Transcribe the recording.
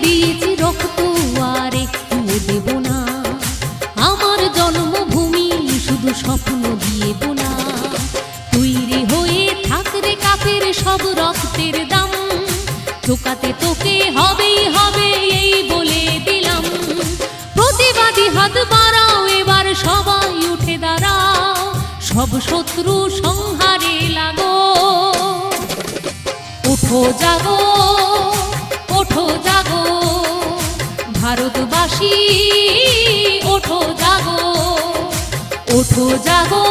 দিয়েছি রক্ত আর একটুও দেব না। আমার জন্মভূমি শুধু স্বপ্ন দিয়ে বোনা। তৈরি হয়ে থাকরে কাফের সব রক্তের দাম, ঠোকাতে তোকে হবেই হবে এই বলে দিলাম। প্রতিবাদী হাত বাড়াও, এবার সবাই উঠে দাঁড়াও, সব শত্রু সংহারে লাগো। ওঠো জাগো, ওঠো জাগো ভারতবাসী, ওঠো জাগো, ওঠো জাগো।